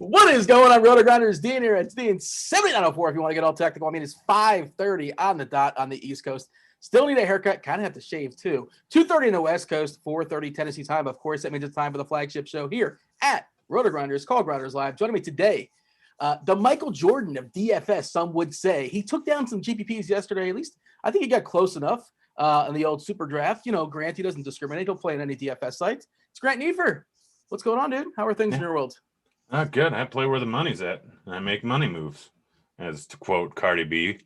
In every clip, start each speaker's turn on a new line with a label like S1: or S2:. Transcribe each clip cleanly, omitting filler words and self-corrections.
S1: What is going on, Rotogrinders? Dean here. It's Dean 7904 if you want to get all technical. I mean, it's 5:30 on the dot on the East Coast. Still need a haircut. Kind of have to shave, too. 2:30 in the West Coast, 4:30 Tennessee time. Of course, that means it's time for the flagship show here at Rotogrinders, called Grinderslive. Joining me today, the Michael Jordan of DFS, some would say. He took down some GPPs yesterday. At least I think he got close enough in the old super draft. You know, Grant, he doesn't discriminate. He'll play on any DFS sites. It's Grant Neefer. What's going on, dude? How are things in your world?
S2: Good. I play where the money's at. I make money moves, as to quote Cardi B.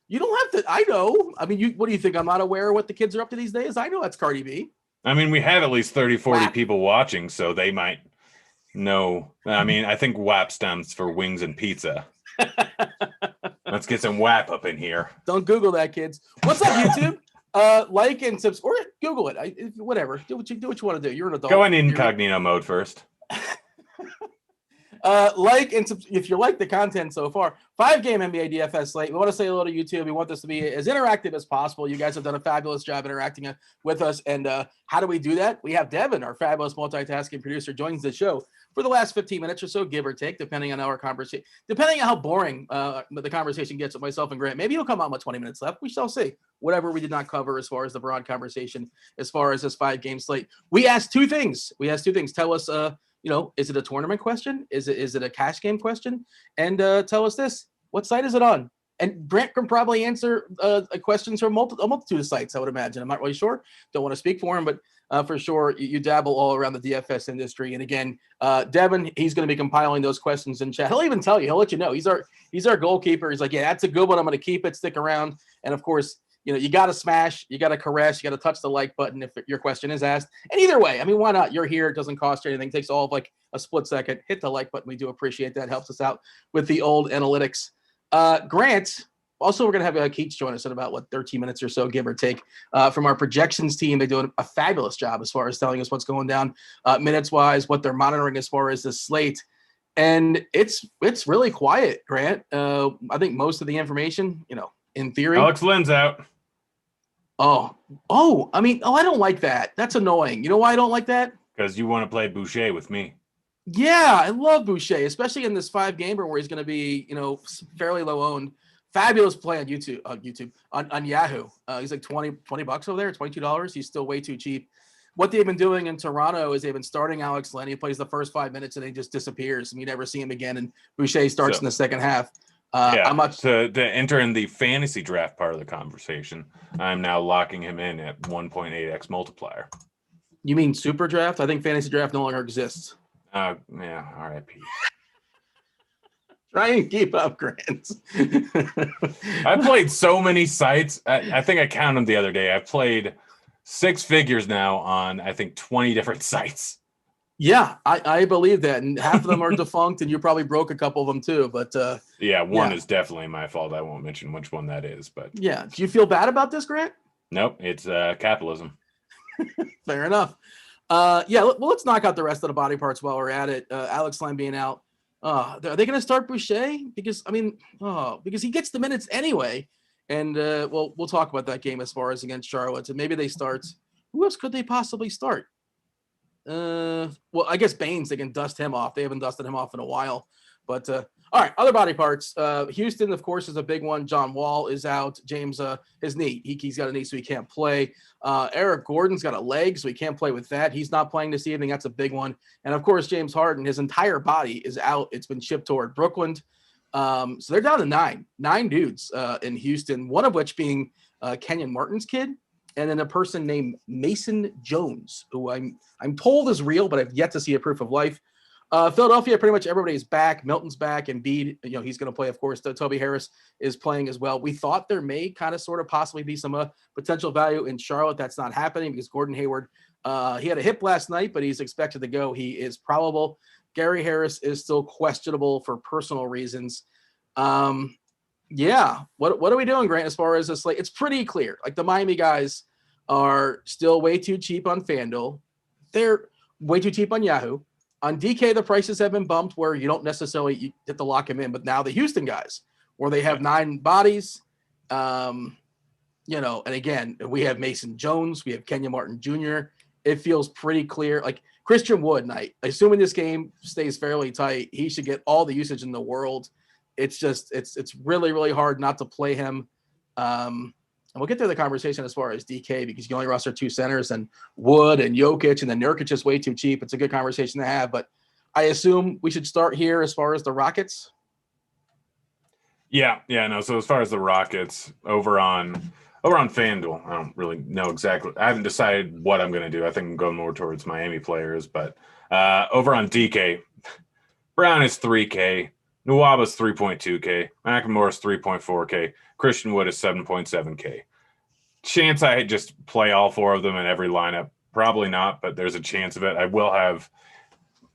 S1: You don't have to. I know. I mean, what do you think? I'm not aware of what the kids are up to these days? I know that's Cardi B.
S2: I mean, we have at least 30, 40 people watching, so they might know. I mean, I think WAP stands for wings and pizza. Let's get some WAP up in here.
S1: Don't Google that, kids. What's up, YouTube? Like and subscribe, or Google it. Whatever. Do what you want to do. You're an adult.
S2: Go in incognito mode first.
S1: Like and if you like the content so far, 5-game NBA DFS slate. We want to say hello to YouTube. We want this to be as interactive as possible. You guys have done a fabulous job interacting with us. And how do we do that? We have Devin, our fabulous multitasking producer, joins the show for the last 15 minutes or so, give or take, depending on our conversation, depending on how boring the conversation gets with myself and Grant. Maybe he'll come on with 20 minutes left. We shall see. Whatever we did not cover as far as the broad conversation, as far as this 5-game slate. We asked two things. Tell us, is it a tournament question? Is it a cash game question? And tell us this: what site is it on? And Grant can probably answer questions from a multitude of sites, I would imagine. I'm not really sure. Don't want to speak for him, but for sure, you dabble all around the DFS industry. And again, Devin, he's going to be compiling those questions in chat. He'll even tell you. He'll let you know. He's our goalkeeper. He's like, yeah, that's a good one. I'm going to keep it. Stick around. And of course, you got to smash, you got to caress, you got to touch the like button if your question is asked. And either way, I mean, why not? You're here. It doesn't cost you anything. It takes all of like a split second. Hit the like button. We do appreciate that. Helps us out with the old analytics. Grant, also, we're going to have Keats join us in about, 13 minutes or so, give or take, from our projections team. They do a fabulous job as far as telling us what's going down minutes-wise, what they're monitoring as far as the slate. And it's really quiet, Grant. I think most of the information, in theory.
S2: Alex Lynn's out.
S1: I don't like that. That's annoying. You know why I don't like that?
S2: Because you want to play Boucher with me.
S1: Yeah, I love Boucher, especially in this 5-gamer where he's going to be, fairly low owned. Fabulous play on on Yahoo. He's like $20 over there, $22. He's still way too cheap. What they've been doing in Toronto is they've been starting Alex Len. He plays the first 5 minutes and then he just disappears. And you never see him again. And Boucher starts in the second half.
S2: To enter in the fantasy draft part of the conversation, I'm now locking him in at 1.8x multiplier.
S1: You mean super draft? I think fantasy draft no longer exists.
S2: Yeah, RIP.
S1: Try and keep up, Grant.
S2: I've played so many sites. I think I counted them the other day. I've played 6 figures now on, I think, 20 different sites.
S1: Yeah, I believe that. And half of them are defunct, and you probably broke a couple of them too. But
S2: one is definitely my fault. I won't mention which one that is. But
S1: yeah, do you feel bad about this, Grant?
S2: Nope, it's capitalism.
S1: Fair enough. Let's knock out the rest of the body parts while we're at it. Alex Len being out. Are they going to start Boucher? Because he gets the minutes anyway. And we'll talk about that game as far as against Charlotte. And maybe they start. Who else could they possibly start? I guess Baines, they can dust him off. They haven't dusted him off in a while. But all right, other body parts. Houston, of course, is a big one. John Wall is out. James, his knee. He's got a knee, so he can't play. Eric Gordon's got a leg, so he can't play with that. He's not playing this evening. That's a big one. And, of course, James Harden, his entire body is out. It's been shipped toward Brooklyn. So they're down to nine dudes in Houston, one of which being Kenyon Martin's kid. And then a person named Mason Jones, who I'm told is real, but I've yet to see a proof of life. Philadelphia, pretty much everybody's back. Milton's back, and Embiid, he's going to play, of course. Toby Harris is playing as well. We thought there may kind of sort of possibly be some potential value in Charlotte. That's not happening because Gordon Hayward, he had a hip last night, but he's expected to go. He is probable. Gary Harris is still questionable for personal reasons. Yeah. What are we doing, Grant, as far as this slate? It's pretty clear. Like the Miami guys are still way too cheap on FanDuel. They're way too cheap on Yahoo. On DK, the prices have been bumped where you don't necessarily get to lock them in, but now the Houston guys, where they have 9 bodies, and again, we have Mason Jones, we have Kenya Martin Jr. It feels pretty clear. Like Christian Wood, assuming this game stays fairly tight, he should get all the usage in the world. It's just, it's really, really hard not to play him. And we'll get to the conversation as far as DK because you only roster 2 centers and Wood and Jokic, and then Nurkic is way too cheap. It's a good conversation to have, but I assume we should start here as far as the Rockets.
S2: Yeah, no. So as far as the Rockets over on FanDuel, I don't really know exactly. I haven't decided what I'm going to do. I think I'm going more towards Miami players, but over on DK, Brown is 3K, Nwaba's 3.2K, McLemore's 3.4K, Christian Wood is 7.7K. Chance I just play all 4 of them in every lineup? Probably not, but there's a chance of it. I will have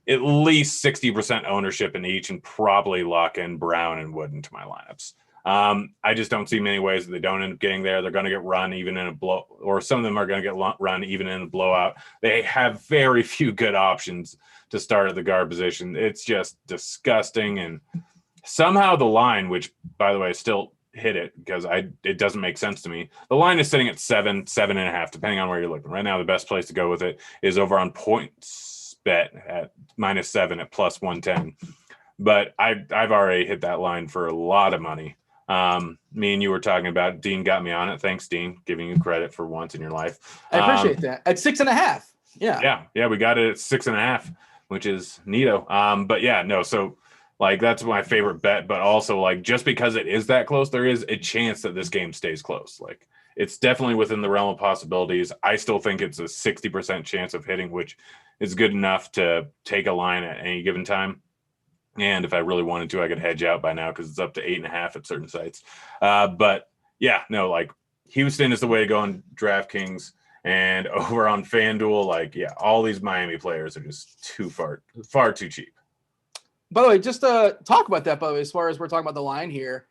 S2: at least 60% ownership in each and probably lock in Brown and Wood into my lineups. I just don't see many ways that they don't end up getting there. They're going to get run even in a blow, or some of them are going to get run even in a blowout. They have very few good options to start at the guard position. It's just disgusting. And somehow the line, which by the way, still hit it because it doesn't make sense to me. The line is sitting at 7.5, depending on where you're looking. Right now, the best place to go with it is over on points bet at -7 at +110. But I've already hit that line for a lot of money. Me and you were talking about, Dean got me on it. Thanks, Dean, giving you credit for once in your life.
S1: I appreciate that. At 6.5.
S2: Yeah, we got it at 6.5, which is neato. But yeah, no, so like that's my favorite bet, but also like just because it is that close, there is a chance that this game stays close. Like it's definitely within the realm of possibilities. I still think it's a 60% chance of hitting, which is good enough to take a line at any given time. And if I really wanted to, I could hedge out by now because it's up to 8.5 at certain sites. But yeah, no, like Houston is the way to go on DraftKings, and over on FanDuel, like, yeah, all these Miami players are just far too cheap.
S1: By the way, just to talk about that, by the way, as far as we're talking about the line here,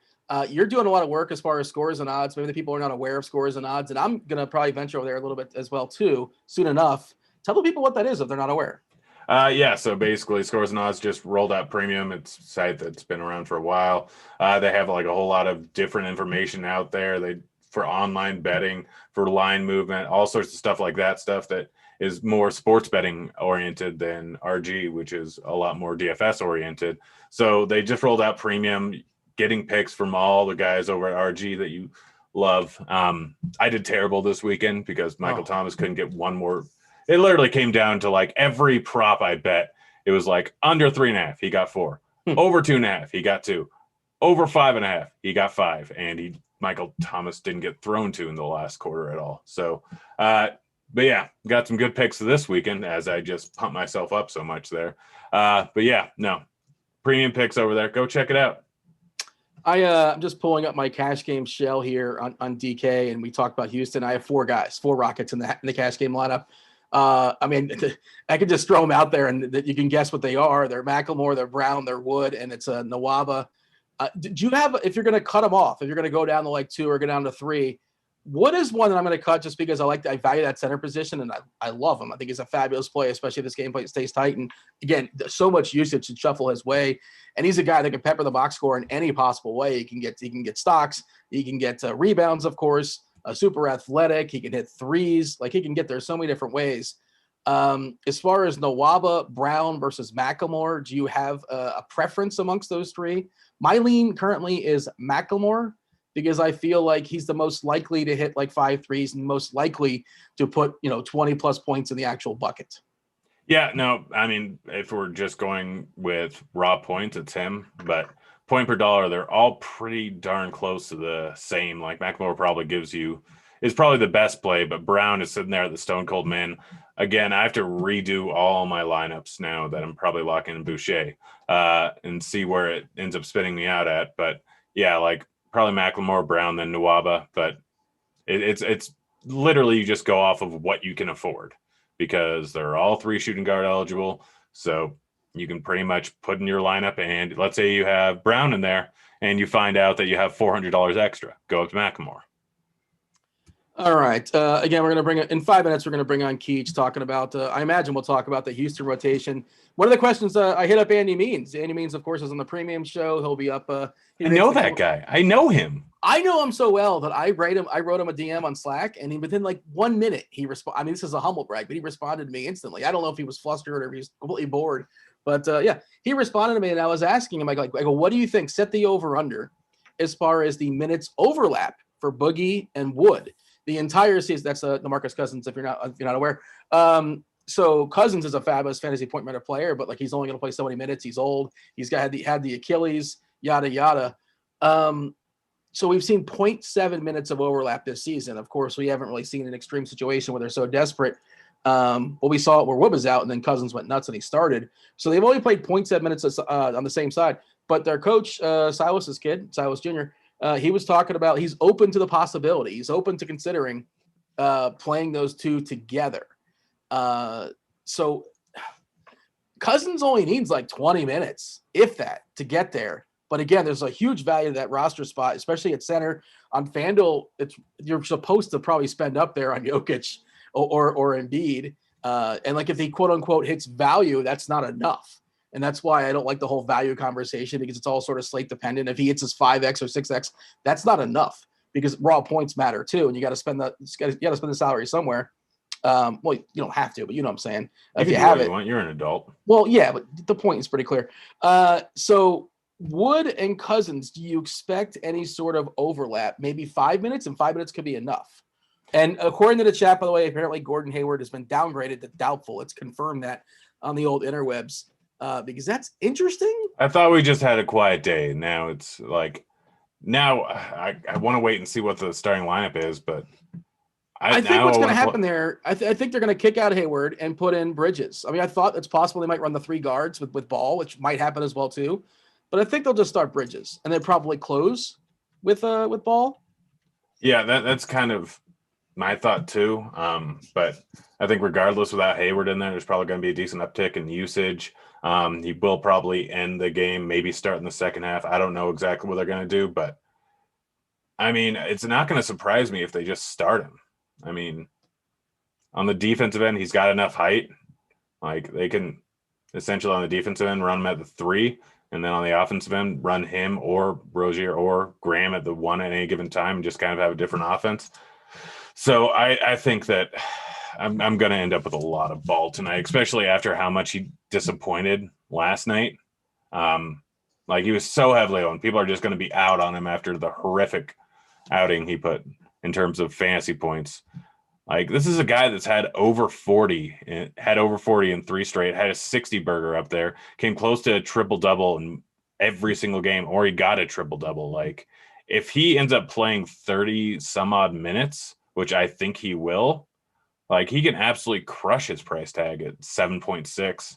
S1: you're doing a lot of work as far as scores and odds. Maybe the people are not aware of scores and odds, and I'm going to probably venture over there a little bit as well, too, soon enough. Tell the people what that is if they're not aware.
S2: Yeah, so basically Scores and Odds just rolled out premium. It's a site that's been around for a while. They have like a whole lot of different information out there. For online betting, for line movement, all sorts of stuff like that, stuff that is more sports betting oriented than RG, which is a lot more DFS oriented. So they just rolled out premium, getting picks from all the guys over at RG that you love. I did terrible this weekend because Michael Thomas couldn't get one more. It literally came down to like every prop I bet. It was like under 3.5, he got 4. Over 2.5, he got 2. Over 5.5, he got 5. And Michael Thomas didn't get thrown to in the last quarter at all. So, but yeah, got some good picks this weekend as I just pumped myself up so much there. But yeah, no, premium picks over there. Go check it out.
S1: I'm just pulling up my cash game shell here on DK, and we talked about Houston. I have 4 Rockets in the cash game lineup. I mean, I could just throw them out there and you can guess what they are. They're McLemore, they're Brown, they're Wood, and it's a Nwaba. Do you have, if you're going to cut them off, if you're going to go down to like 2 or go down to 3, what is one that I'm going to cut just because I value that center position and I love him. I think he's a fabulous play, especially if this gameplay stays tight. And again, so much usage to shuffle his way. And he's a guy that can pepper the box score in any possible way. He can get stocks. He can get rebounds, of course. Super athletic. He can hit threes. Like he can get there so many different ways. As far as Nwaba, Brown versus McLemore, do you have a preference amongst those 3? My lean currently is McLemore because I feel like he's the most likely to hit like 5 threes and most likely to put 20 plus points in the actual bucket.
S2: Yeah, no, I mean, if we're just going with raw points, it's him, but point per dollar, they're all pretty darn close to the same. Like McLemore probably gives you is probably the best play, but Brown is sitting there at the stone cold min. Again, I have to redo all my lineups now that I'm probably locking in Boucher and see where it ends up spinning me out at. But yeah, like probably Macklemore, Brown, then Nwaba. But it's literally you just go off of what you can afford because they're all 3 shooting guard eligible. So you can pretty much put in your lineup, and let's say you have Brown in there and you find out that you have $400 extra. Go up to Macklemore.
S1: All right. Again, we're going to bring in 5 minutes. We're going to bring on Keach talking about, I imagine we'll talk about the Houston rotation. One of the questions I hit up Andy Means. Andy Means, of course, is on the premium show. He'll be up.
S2: I know that guy. I know him.
S1: I know him so well that I wrote him a DM on Slack, and within like 1 minute, he responded. I mean, this is a humble brag, but he responded to me instantly. I don't know if he was flustered or if he was completely bored, but yeah, he responded to me, and I was asking him, I go, what do you think? Set the over/under as far as the minutes overlap for Boogie and Wood. The entire season, that's the Marcus Cousins, if you're not aware. So Cousins is a fabulous fantasy point minute player, but like he's only going to play so many minutes. He's old. He's had the Achilles, yada yada. So we've seen 0.7 minutes of overlap this season. Of course, we haven't really seen an extreme situation where they're so desperate. Well, we saw it where Wood was out, and then Cousins went nuts and he started. So they've only played 0.7 minutes on the same side. But their coach, Silas's kid, Silas Jr., he was talking about he's open to the possibility. He's open to considering playing those two together. So Cousins only needs like 20 minutes, if that, to get there. But again, there's a huge value to that roster spot, especially at center. On FanDuel, you're supposed to probably spend up there on Jokic or Embiid. And like if he quote unquote hits value, that's not enough. And that's why I don't like the whole value conversation, because it's all sort of slate dependent. If he hits his 5X or 6X, that's not enough, because raw points matter too. And you got to spend the salary somewhere. Well, you don't have to, but you know what I'm saying. If you have it,
S2: you're an adult.
S1: Well, yeah, but the point is pretty clear. So Wood and Cousins, do you expect any sort of overlap? Maybe 5 minutes, and 5 minutes could be enough. And according to the chat, by the way, apparently Gordon Hayward has been downgraded to doubtful. It's confirmed that on the old interwebs, because that's interesting.
S2: I thought we just had a quiet day. Now it's like, I want to wait and see what the starting lineup is, but
S1: I think what's going to happen there, I think they're going to kick out Hayward and put in Bridges. I mean, I thought it's possible they might run the 3 guards with Ball, which might happen as well too. But I think they'll just start Bridges and then probably close with Ball. Yeah,
S2: that's kind of my thought too. But I think regardless, without Hayward in there, there's probably going to be a decent uptick in usage. He will probably end the game, maybe start in the second half. I don't know exactly what they're going to do, but I mean, it's not going to surprise me if they just start him. I mean, on the defensive end, he's got enough height. Like they can essentially on the defensive end run him at the 3, and then on the offensive end run him or Rozier or Graham at the 1 at any given time and just kind of have a different offense. So I think that I'm going to end up with a lot of Ball tonight, especially after how much he disappointed last night. Like he was so heavily owned. People are just going to be out on him after the horrific outing he put in terms of fantasy points. Like this is a guy that's had over 40 in 3 straight, had a 60 burger up there, came close to a triple double in every single game, or he got a triple double. Like if he ends up playing 30 some odd minutes, which I think he will, like he can absolutely crush his price tag at 7.6.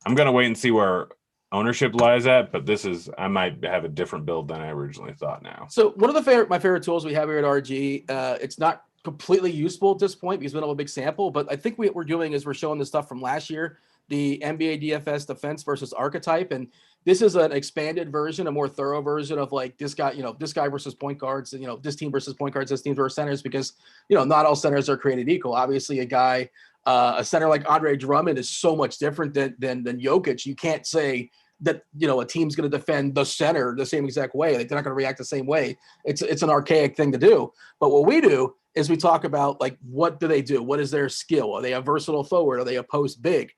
S2: I'm going to wait and see where ownership lies at, but I might have a different build than I originally thought now.
S1: So one of my favorite tools we have here at RG, it's not completely useful at this point because we don't have a big sample, but I think what we're doing is we're showing the stuff from last year, the NBA DFS defense versus archetype. And this is an expanded version, a more thorough version of like this guy versus point guards, and, this team versus point guards, this team versus centers, because, not all centers are created equal. Obviously a center like Andre Drummond is so much different than Jokic. You can't say that, a team's going to defend the center the same exact way. Like they're not going to react the same way. It's an archaic thing to do. But what we do is we talk about like, what do they do? What is their skill? Are they a versatile forward? Are they a post big?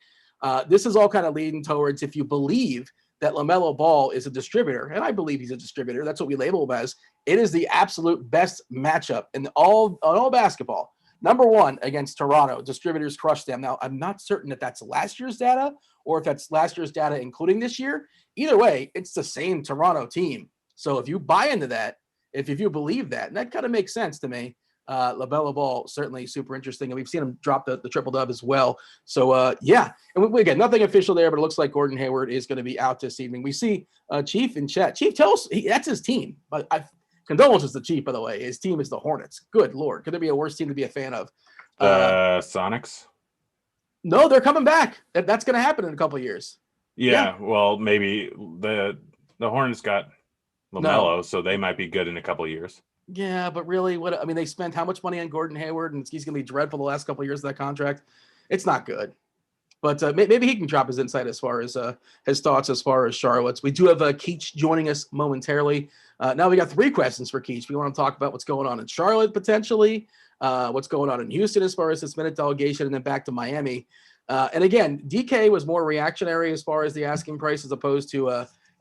S1: This is all kind of leading towards, if you believe that LaMelo Ball is a distributor, and I believe he's a distributor, that's what we label him as, it is the absolute best matchup in all basketball. Number 1 against Toronto, distributors crush them. Now, I'm not certain if that's last year's data or if that's last year's data including this year. Either way, it's the same Toronto team. So if you buy into that, if you believe that, and that kind of makes sense to me, LaMelo Ball, certainly super interesting. And we've seen him drop the triple dub as well. So, yeah. And we again, nothing official there, but it looks like Gordon Hayward is going to be out this evening. We see Chief in chat. Chief, tell us, that's his team. But condolences to Chief, by the way. His team is the Hornets. Good Lord. Could there be a worse team to be a fan of?
S2: Sonics?
S1: No, they're coming back. That's going to happen in a couple of years.
S2: Yeah, well, maybe the Hornets got LaMelo, so they might be good in a couple of years.
S1: Yeah, but really, they spent how much money on Gordon Hayward, and he's going to be dreadful the last couple of years of that contract. It's not good. But maybe he can drop his insight as far as his thoughts as far as Charlotte's. We do have Keach joining us momentarily. Now we got 3 questions for Keach. We want to talk about what's going on in Charlotte potentially, what's going on in Houston as far as this minute delegation, and then back to Miami. And again, DK was more reactionary as far as the asking price as opposed to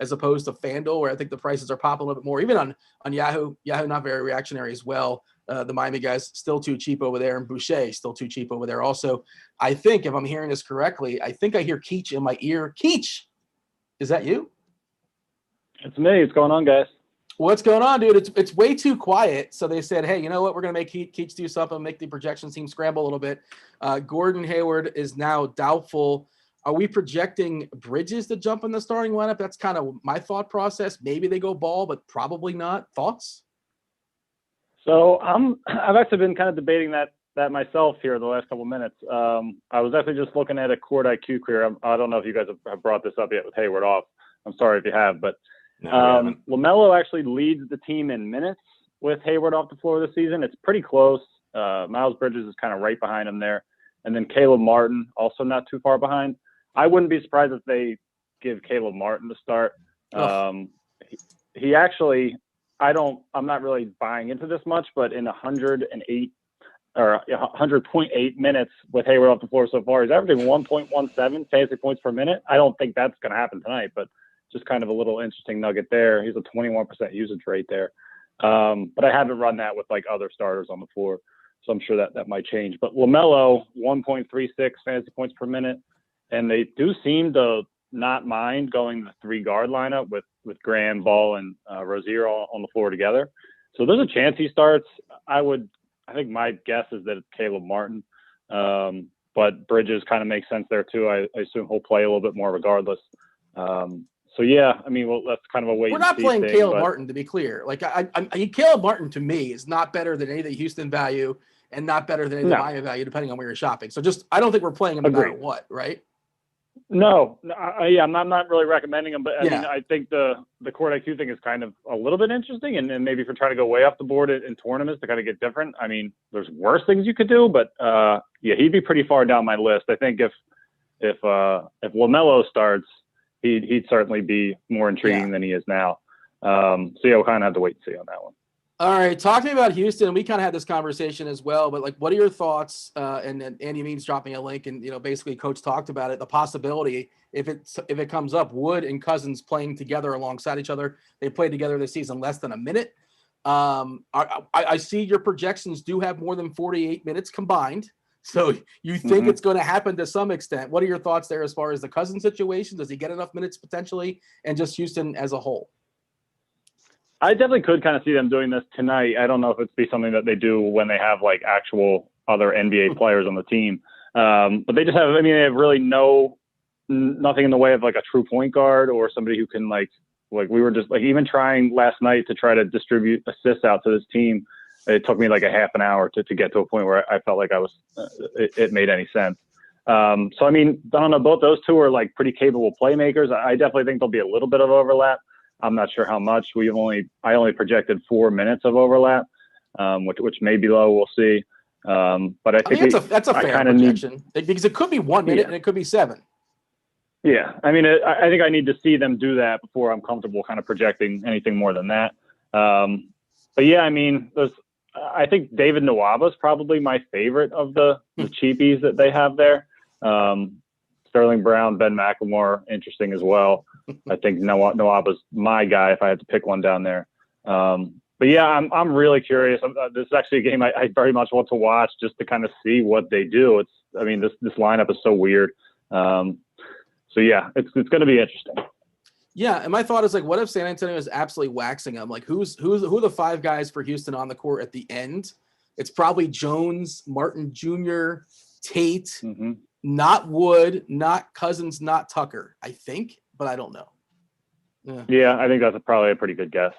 S1: FanDuel, where I think the prices are popping a little bit more. Even on Yahoo, not very reactionary as well. The Miami guys still too cheap over there, and Boucher still too cheap over there. Also, I think if I'm hearing this correctly, I think I hear Keach in my ear. Keach, is that you?
S3: It's me. What's going on, guys?
S1: What's going on, dude? It's way too quiet. So they said, hey, you know what? We're going to make Keach do something, make the projection team scramble a little bit. Gordon Hayward is now doubtful. Are we projecting Bridges to jump in the starting lineup? That's kind of my thought process. Maybe they go Ball, but probably not. Thoughts?
S3: So I've actually been kind of debating that myself here the last couple of minutes. I was actually just looking at a Court IQ query. I don't know if you guys have brought this up yet with Hayward off. I'm sorry if you have, but LaMelo actually leads the team in minutes with Hayward off the floor this season. It's pretty close. Miles Bridges is kind of right behind him there. And then Caleb Martin, also not too far behind. I wouldn't be surprised if they give Caleb Martin to start. He actually, I'm not really buying into this much, but in 108 or 100.8 minutes with Hayward off the floor so far, he's averaging 1.17 fantasy points per minute. I don't think that's going to happen tonight, but just kind of a little interesting nugget there. He's a 21% usage rate there. But I haven't run that with like other starters on the floor, so I'm sure that might change. But LaMelo, 1.36 fantasy points per minute, and they do seem to not mind going the 3-guard lineup with Graham, Ball, and Rozier all on the floor together. So there's a chance he starts. I think my guess is that it's Caleb Martin, but Bridges kind of makes sense there too. I assume he'll play a little bit more regardless. So yeah, I mean, well, that's kind of a wait.
S1: We're not playing Caleb Martin, to be clear. Like Caleb Martin to me is not better than any of the Houston value and not better than any of the Miami value, depending on where you're shopping. So I don't think we're playing him no matter what, right?
S3: No, I'm not really recommending him, but I mean, I think the Court IQ thing is kind of a little bit interesting, and maybe if you're trying to go way off the board in tournaments to kind of get different. I mean, there's worse things you could do, but he'd be pretty far down my list. I think if LaMelo starts, he'd certainly be more intriguing than he is now. So we'll kind of have to wait and see on that one.
S1: All right, talk to me about Houston. We kind of had this conversation as well, but like, what are your thoughts? And Andy Means dropping a link, and basically, Coach talked about it. The possibility, if it comes up, Wood and Cousins playing together alongside each other. They played together this season less than a minute. I see your projections do have more than 48 minutes combined. So you think it's going to happen to some extent. What are your thoughts there as far as the Cousins situation? Does he get enough minutes potentially, and just Houston as a whole?
S3: I definitely could kind of see them doing this tonight. I don't know if it's be something that they do when they have like actual other NBA players on the team. But they just have, they have really nothing in the way of like a true point guard or somebody who can like we were just like even trying last night to try to distribute assists out to this team. It took me like a half an hour to get to a point where I felt like it made any sense. So, I mean, I don't know, both those two are like pretty capable playmakers. I definitely think there'll be a little bit of overlap. I'm not sure how much. I only projected 4 minutes of overlap, which may be low. We'll see. But I think
S1: that's a fair projection because it could be 1 minute and it could be 7.
S3: Yeah. I mean, I think I need to see them do that before I'm comfortable kind of projecting anything more than that. But yeah, I mean, I think David Nwaba is probably my favorite of the cheapies that they have there. Sterling Brown, Ben McLemore, interesting as well. I think Nwaba's my guy if I had to pick one down there. But yeah, I'm really curious. This is actually a game I very much want to watch just to kind of see what they do. This lineup is so weird. So yeah, it's going to be interesting.
S1: Yeah, and my thought is like, what if San Antonio is absolutely waxing them? Like, who are the 5 guys for Houston on the court at the end It's probably Jones, Martin Jr., Tate,
S3: Mm-hmm.
S1: not Wood, not Cousins, not Tucker, I think, but I don't know.
S3: Yeah, I think that's probably a pretty good guess.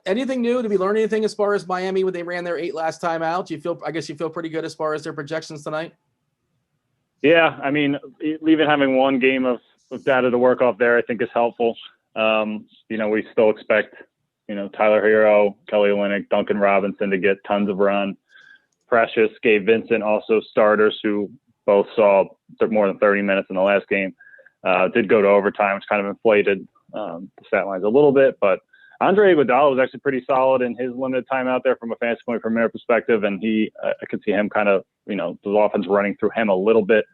S1: Anything new? Did we learn anything as far as Miami when they ran their 8 last time out? I guess you feel pretty good as far as their projections tonight?
S3: Yeah, I mean, even having one game of data to work off there, I think is helpful. We still expect, Tyler Hero, Kelly Olynyk, Duncan Robinson to get tons of run. Precious, Gabe Vincent, also starters who both saw more than 30 minutes in the last game. Did go to overtime, which kind of inflated the stat lines a little bit, but Andre Iguodala was actually pretty solid in his limited time out there from a fantasy point per minute perspective, and I could see him kind of, the offense running through him a little bit.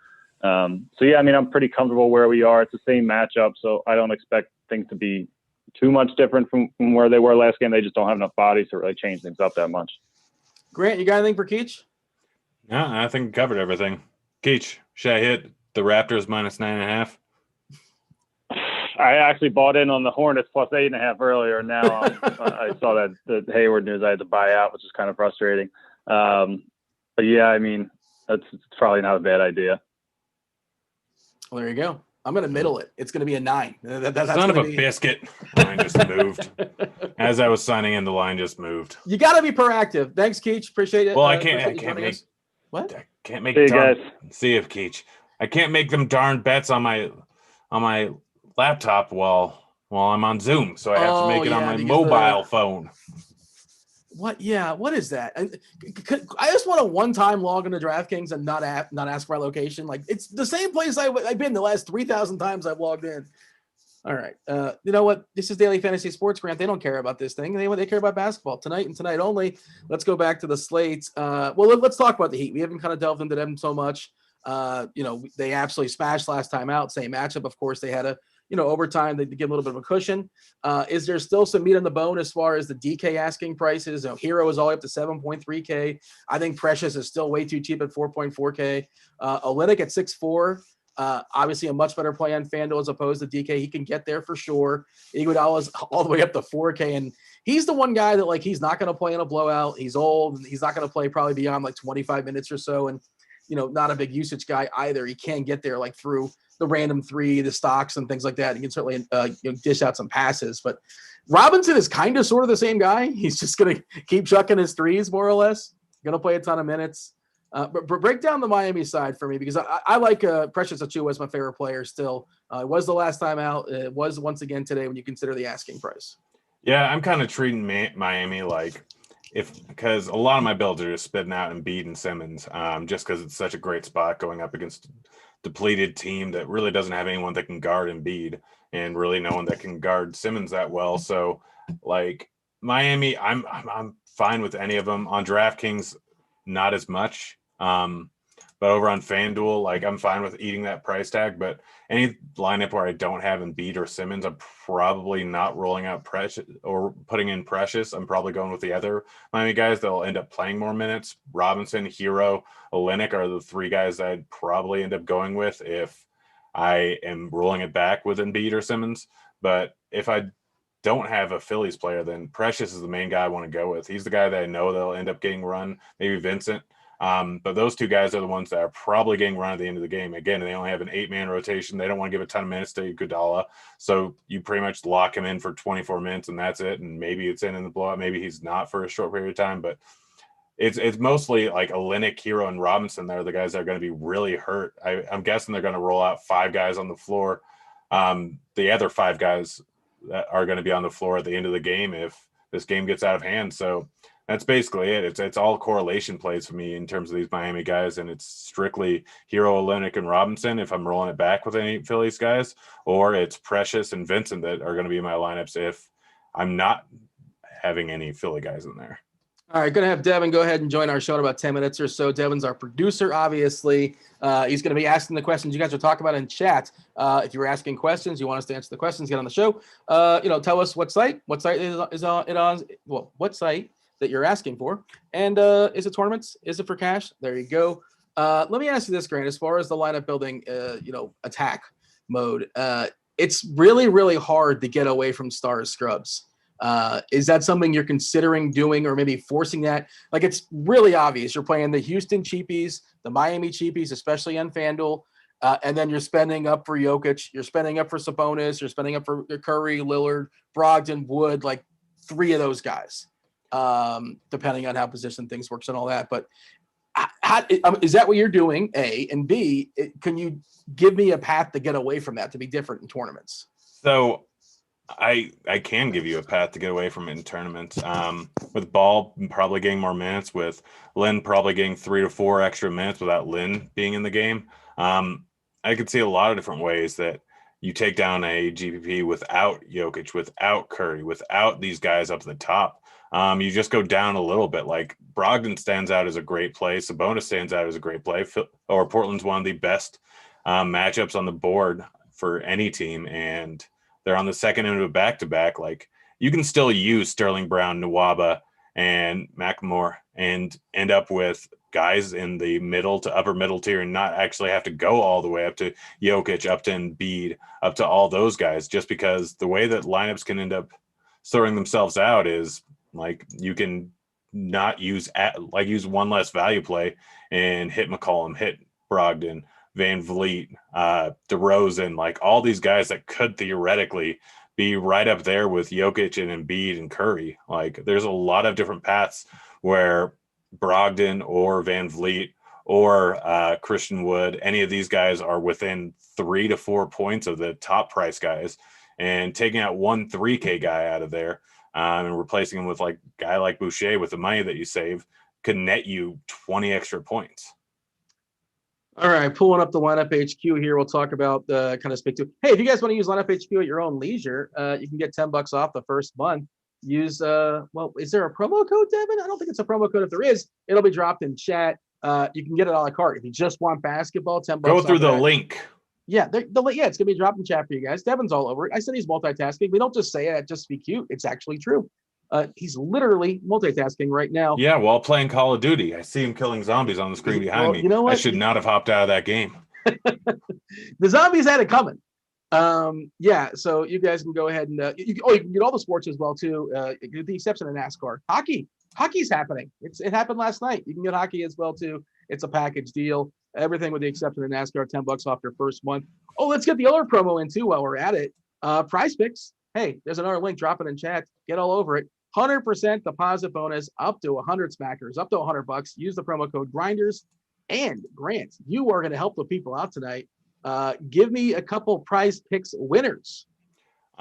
S3: Yeah, I mean, I'm pretty comfortable where we are. It's the same matchup, so I don't expect things to be too much different from where they were last game. They just don't have enough bodies to really change things up that much.
S1: Grant, you got anything for Keach?
S2: No, I think we covered everything. Keach, should I hit the Raptors -9.5?
S3: I actually bought in on the Hornets plus 8.5 earlier. Now I saw that the Hayward news I had to buy out, which is kind of frustrating. But yeah, I mean, it's probably not a bad idea.
S1: Well, there you go. I'm going to middle it. It's going to be a 9. That's
S2: Son of a biscuit. Line just moved. As I was signing in, the line just moved.
S1: You got to be proactive. Thanks, Keach. Appreciate it.
S2: Well, I can't make.
S1: What?
S2: I can't make.
S3: See you guys.
S2: See you, Keach. I can't make them darn bets on my laptop while I'm on Zoom, so I have to make it on my mobile phone.
S1: What? Yeah. What is that? I just want to one-time log into DraftKings and not ask for my location. Like, it's the same place I've been the last 3,000 times I've logged in. All right. You know what? This is Daily Fantasy Sports, Grant. They don't care about this thing. They care about basketball tonight and tonight only. Let's go back to the slates. Let's talk about the Heat. We haven't kind of delved into them so much. They absolutely smashed last time out. Same matchup. Of course, they had a overtime, they give a little bit of a cushion. Is there still some meat on the bone as far as the DK asking prices? Hero is all up to 7.3K. I think Precious is still way too cheap at 4.4K. Olynyk at 6.4. Obviously a much better play on FanDuel as opposed to DK. He can get there for sure. Iguodala is all the way up to 4K, and he's the one guy that he's not going to play in a blowout. He's old. He's not going to play probably beyond 25 minutes or so, and not a big usage guy either. He can get there through the random 3, the stocks and things like that. He can certainly dish out some passes, but Robinson is kind of sort of the same guy. He's just going to keep chucking his threes more or less. Going to play a ton of minutes. But break down the Miami side for me, because I like Precious Achiuwa as my favorite player still. It was the last time out. It was once again today when you consider the asking price.
S2: Yeah, I'm kind of treating Miami because a lot of my builds are just spitting out Embiid and Simmons, just because it's such a great spot going up against a depleted team that really doesn't have anyone that can guard Embiid and really no one that can guard Simmons that well. So Miami, I'm fine with any of them. On DraftKings, not as much. But over on FanDuel, I'm fine with eating that price tag. But any lineup where I don't have Embiid or Simmons, I'm probably not rolling out Precious or putting in Precious. I'm probably going with the other Miami guys that'll end up playing more minutes. Robinson, Hero, Olynyk are the 3 guys I'd probably end up going with if I am rolling it back with Embiid or Simmons. But if I don't have a Phillies player, then Precious is the main guy I want to go with. He's the guy that I know that'll end up getting run, maybe Vincent. But those 2 guys are the ones that are probably getting run at the end of the game. Again, they only have an 8-man rotation. They don't want to give a ton of minutes to Iguodala. So you pretty much lock him in for 24 minutes and that's it. And maybe it's in the blowout. Maybe he's not for a short period of time, but it's mostly Olynyk, Hero, and Robinson. They're the guys that are going to be really hurt. I'm guessing they're going to roll out 5 guys on the floor. The other 5 guys that are going to be on the floor at the end of the game if this game gets out of hand. So that's basically it. It's all correlation plays for me in terms of these Miami guys, and it's strictly Hero, Olynyk, and Robinson if I'm rolling it back with any Phillies guys, or it's Precious and Vincent that are going to be my lineups if I'm not having any Philly guys in there.
S1: All right, going to have Devin go ahead and join our show in about 10 minutes or so. Devin's our producer, obviously. He's going to be asking the questions you guys are talking about in chat. If you were asking questions, you want us to answer the questions, get on the show. Tell us what site is on. Well, what site that you're asking for, and is it tournaments? Is it for cash? There you go. Let me ask you this, Grant. As far as the lineup building, attack mode, it's really, really hard to get away from stars scrubs Is that something you're considering doing or maybe forcing that? Like, it's really obvious. You're playing the Houston cheapies, the Miami cheapies, especially on FanDuel. And then you're spending up for Jokic. You're spending up for Sabonis. You're spending up for Curry, Lillard, Brogdon, Wood, like 3 of those guys, depending on how position things works and all that. But is that what you're doing, A? And B, can you give me a path to get away from that, to be different in tournaments?
S2: So I can give you a path to get away from it in tournaments. With Ball probably getting more minutes, with Lynn probably getting 3 to 4 extra minutes without Lynn being in the game. I could see a lot of different ways that you take down a GPP without Jokic, without Curry, without these guys up at the top. You just go down a little bit. Like Brogdon stands out as a great play. Sabonis stands out as a great play. Or Portland's one of the best matchups on the board for any team. And they're on the second end of a back-to-back. Like, you can still use Sterling Brown, Nwaba, and McLemore and end up with guys in the middle to upper middle tier and not actually have to go all the way up to Jokic, up to Embiid, up to all those guys, just because the way that lineups can end up throwing themselves out is like you can not use use one less value play and hit McCollum, hit Brogdon, Van Vliet, DeRozan, like all these guys that could theoretically be right up there with Jokic and Embiid and Curry. Like, there's a lot of different paths where Brogdon or Van Vliet or Christian Wood, any of these guys are within 3 to 4 points of the top price guys, and taking out one 3K guy out of there and replacing him with like a guy like Boucher with the money that you save could net you 20 extra points.
S1: All right, pulling up the lineup HQ here. We'll talk about the kind of speak to. Hey, if you guys want to use lineup HQ at your own leisure, you can get $10 off the first month. Use is there a promo code, Devin? I don't think it's a promo code. If there is, it'll be dropped in chat. You can get it a la carte. If you just want basketball, $10.
S2: Go through the link.
S1: Yeah, it's gonna be dropped in chat for you guys. Devin's all over it. I said he's multitasking. We don't just say it just to be cute. It's actually true. He's literally multitasking right now.
S2: Yeah, while playing Call of Duty. I see him killing zombies on the screen behind me.
S1: You know what?
S2: I should not have hopped out of that game.
S1: The zombies had it coming. Yeah, so you guys can go ahead and you can get all the sports as well too, with the exception of NASCAR. Hockey's happening. It happened last night. You can get hockey as well too. It's a package deal. Everything with the exception of NASCAR, $10 off your first month. Oh, let's get the other promo in too while we're at it. Prize Picks. Hey, there's another link. Drop it in chat. Get all over it. 100% deposit bonus up to 100 smackers, up to $100. Use the promo code Grinders. And Grant, you are going to help the people out tonight. Give me a couple Prize Picks winners.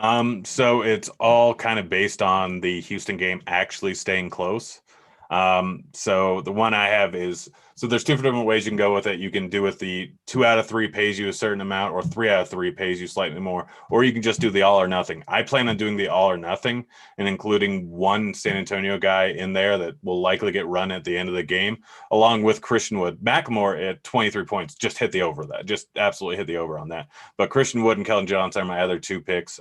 S2: So it's all kind of based on the Houston game actually staying close. So the one I have is, so there's 2 different ways you can go with it. You can do with the 2 out of 3 pays you a certain amount, or 3 out of 3 pays you slightly more, or you can just do the all or nothing. I plan on doing the all or nothing and including one San Antonio guy in there that will likely get run at the end of the game, along with Christian Wood. McLemore at 23 points, just hit the over that. Just absolutely hit the over on that. But Christian Wood and Keldon Johnson are my other 2 picks.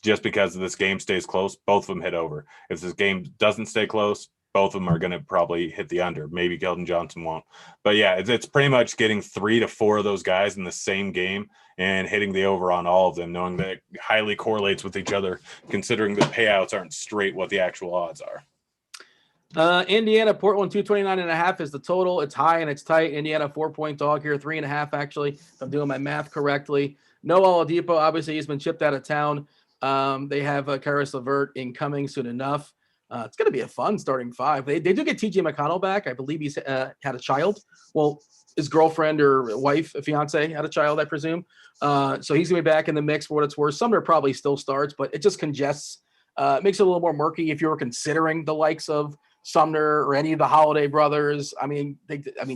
S2: Just because this game stays close, both of them hit over. If this game doesn't stay close, both of them are going to probably hit the under. Maybe Keldon Johnson won't. But yeah, it's pretty much getting 3 to 4 of those guys in the same game and hitting the over on all of them, knowing that it highly correlates with each other, considering the payouts aren't straight what the actual odds are.
S1: Indiana, Portland, 229.5 is the total. It's high and it's tight. Indiana, 4-point dog here, 3.5 actually, if I'm doing my math correctly. No Oladipo, obviously he's been chipped out of town. They have Karis LeVert incoming soon enough. It's going to be a fun starting 5. They do get TJ McConnell back. I believe he's had a child. Well, his girlfriend or wife, fiance, had a child, I presume. So he's going to be back in the mix for what it's worth. Sumner probably still starts, but it just congests. Makes it a little more murky if you were considering the likes of Sumner or any of the Holiday brothers. I mean,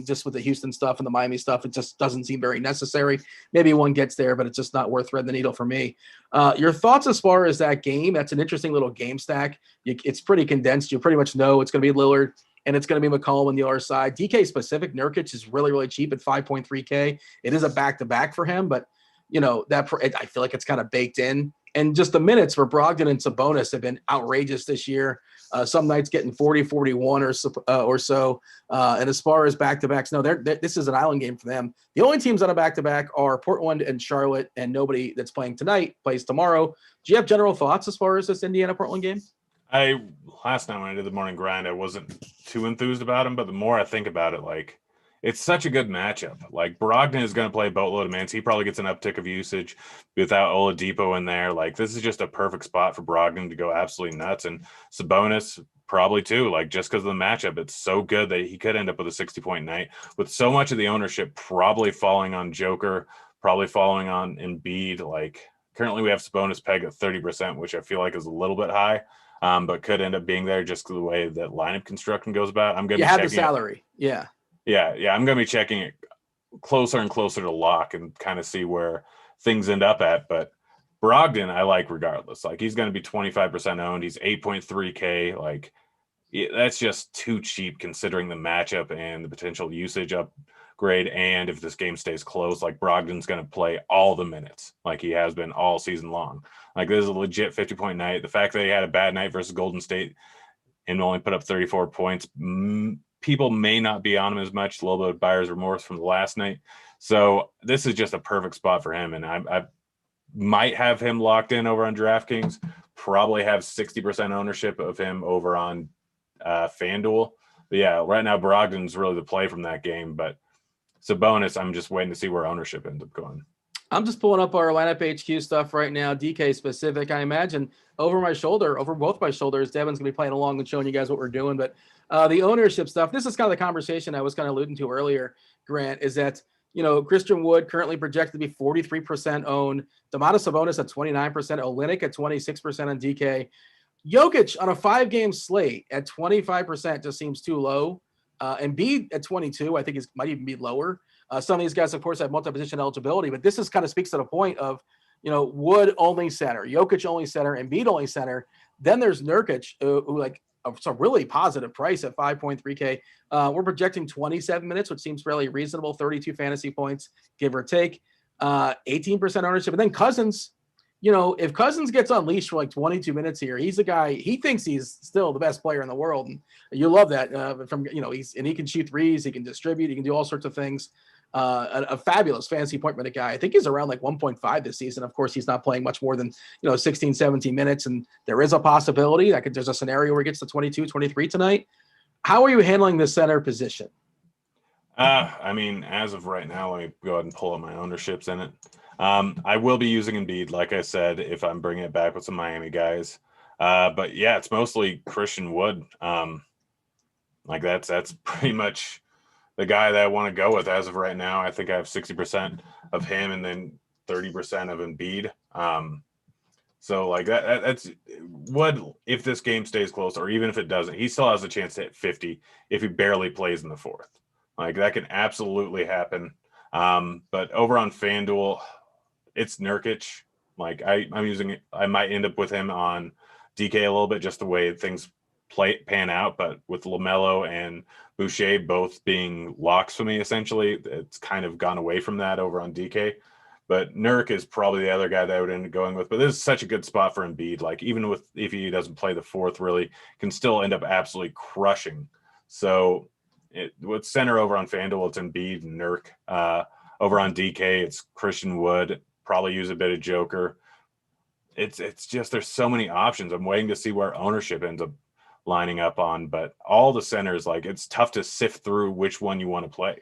S1: just with the Houston stuff and the Miami stuff, it just doesn't seem very necessary. Maybe one gets there, but it's just not worth threading the needle for me. Your thoughts as far as that game? That's an interesting little game stack. It's pretty condensed. You pretty much know it's going to be Lillard and it's going to be McCollum on the other side. DK specific, Nurkic is really, really cheap at 5.3K. It is a back-to-back for him, but I feel like it's kind of baked in. And just the minutes for Brogdon and Sabonis have been outrageous this year. Some nights getting 40, 41 or so. And as far as back-to-backs, no, this is an island game for them. The only teams on a back-to-back are Portland and Charlotte, and nobody that's playing tonight plays tomorrow. Do you have general thoughts as far as this Indiana-Portland game?
S2: Last night when I did the morning grind, I wasn't too enthused about him, but the more I think about it, like, it's such a good matchup. Like, Brogdon is going to play a boatload of minutes. He probably gets an uptick of usage without Oladipo in there. Like, this is just a perfect spot for Brogdon to go absolutely nuts. And Sabonis probably too, like, just because of the matchup. It's so good that he could end up with a 60-point night with so much of the ownership probably falling on Joker, probably falling on Embiid. Like, currently we have Sabonis peg at 30%, which I feel like is a little bit high. But could end up being there just the way that lineup construction goes about. I'm going to be checking
S1: the salary.
S2: Yeah. I'm going to be checking it closer and closer to lock and kind of see where things end up at. But Brogdon, I like regardless. Like, he's going to be 25% owned. He's 8.3K. Like, that's just too cheap considering the matchup and the potential usage upgrade. And if this game stays close, like, Brogdon's going to play all the minutes like he has been all season long. Like, this is a legit 50-point night. The fact that he had a bad night versus Golden State and only put up 34 points, people may not be on him as much. A little bit of buyer's remorse from the last night. So this is just a perfect spot for him. And I might have him locked in over on DraftKings, probably have 60% ownership of him over on FanDuel. But yeah, right now Brogdon's really the play from that game. But Sabonis, I'm just waiting to see where ownership ends up going.
S1: I'm just pulling up our lineup HQ stuff right now, DK specific. I imagine over both my shoulders, Devin's going to be playing along and showing you guys what we're doing. But the ownership stuff, this is kind of the conversation I was kind of alluding to earlier, Grant, is that, Christian Wood currently projected to be 43% owned. Domantas Sabonis at 29%, Olynyk at 26% on DK. Jokic on a 5-game slate at 25% just seems too low. Embiid at 22, I think might even be lower. Some of these guys, of course, have multi-position eligibility, but this kind of speaks to the point of, Wood only center, Jokic only center, Embiid only center. Then there's Nurkic, who like it's a really positive price at 5.3K. We're projecting 27 minutes, which seems fairly reasonable. 32 fantasy points, give or take. 18% ownership, and then Cousins. If Cousins gets unleashed for like 22 minutes here, he's a guy. He thinks he's still the best player in the world, and you love that. He can shoot threes, he can distribute, he can do all sorts of things. A fabulous fantasy point minute guy. I think he's around like 1.5 this season. Of course, he's not playing much more than 16, 17 minutes, and there is a possibility that there's a scenario where he gets to 22, 23 tonight. How are you handling the center position?
S2: As of right now, let me go ahead and pull up my ownerships in it. I will be using Embiid, like I said, if I'm bringing it back with some Miami guys. But yeah, it's mostly Christian Wood. That's pretty much the guy that I want to go with as of right now. I think I have 60% of him and then 30% of Embiid. So like that's Wood, if this game stays close, or even if it doesn't, he still has a chance to hit 50 if he barely plays in the fourth. Like, that can absolutely happen. But over on FanDuel, it's Nurkic. Like, I'm using it. I might end up with him on DK a little bit, just the way things pan out. But with LaMelo and Boucher both being locks for me, essentially, it's kind of gone away from that over on DK. But Nurk is probably the other guy that I would end up going with. But this is such a good spot for Embiid. Like, even if he doesn't play the fourth, really, can still end up absolutely crushing. So with center over on FanDuel, it's Embiid and Nurk. Over on DK, it's Christian Wood. Probably use a bit of Joker. It's just there's so many options. I'm waiting to see where ownership ends up lining up on. But all the centers, like, it's tough to sift through which one you want to play.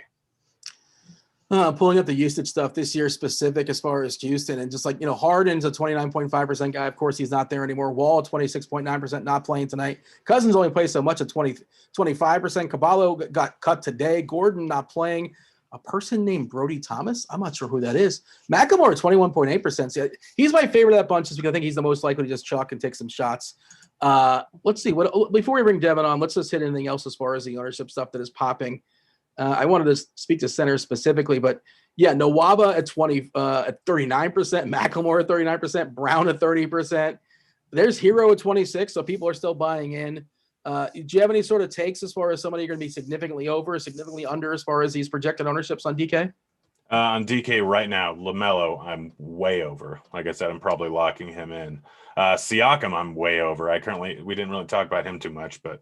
S1: Pulling up the usage stuff this year specific as far as Houston, and just like, Harden's a 29.5% guy. Of course, he's not there anymore. Wall, 26.9%, not playing tonight. Cousins only plays so much at 25%. Caballo got cut today. Gordon not playing. A person named Brody Thomas, I'm not sure who that is. McLemore, 21.8%. So he's my favorite of that bunch, just because I think he's the most likely to just chalk and take some shots. Let's see. Before we bring Devin on, let's just hit anything else as far as the ownership stuff that is popping. I wanted to speak to center specifically, but yeah, Nwaba at 39%, McLemore at 39%, Brown at 30%. There's Hero at 26%, so people are still buying in. Do you have any sort of takes as far as somebody you're going to be significantly over, significantly under as far as these projected ownerships on DK?
S2: On DK right now, LaMelo, I'm way over. Like I said, I'm probably locking him in. Siakam, I'm way over. We didn't really talk about him too much, but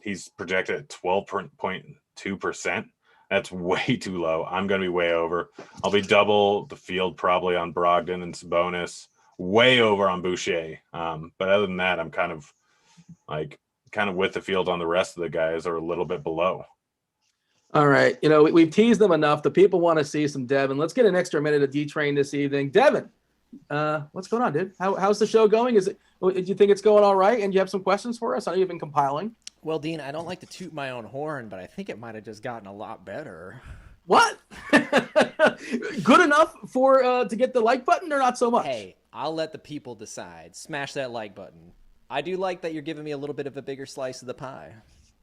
S2: he's projected at 12.2%. That's way too low. I'm going to be way over. I'll be double the field probably on Brogdon and Sabonis. Way over on Boucher. But other than that, I'm kind of with the field on the rest of the guys, or a little bit below.
S1: All right. We've teased them enough. The people want to see some Devin. Let's get an extra minute of D-Train this evening. Devin, what's going on, dude? How's the show going? Do you think it's going all right? And you have some questions for us? I know you've been compiling.
S4: Well, Dean, I don't like to toot my own horn, but I think it might have just gotten a lot better.
S1: What? Good enough to get the like button, or not so much?
S4: Hey, I'll let the people decide. Smash that like button. I do like that you're giving me a little bit of a bigger slice of the pie.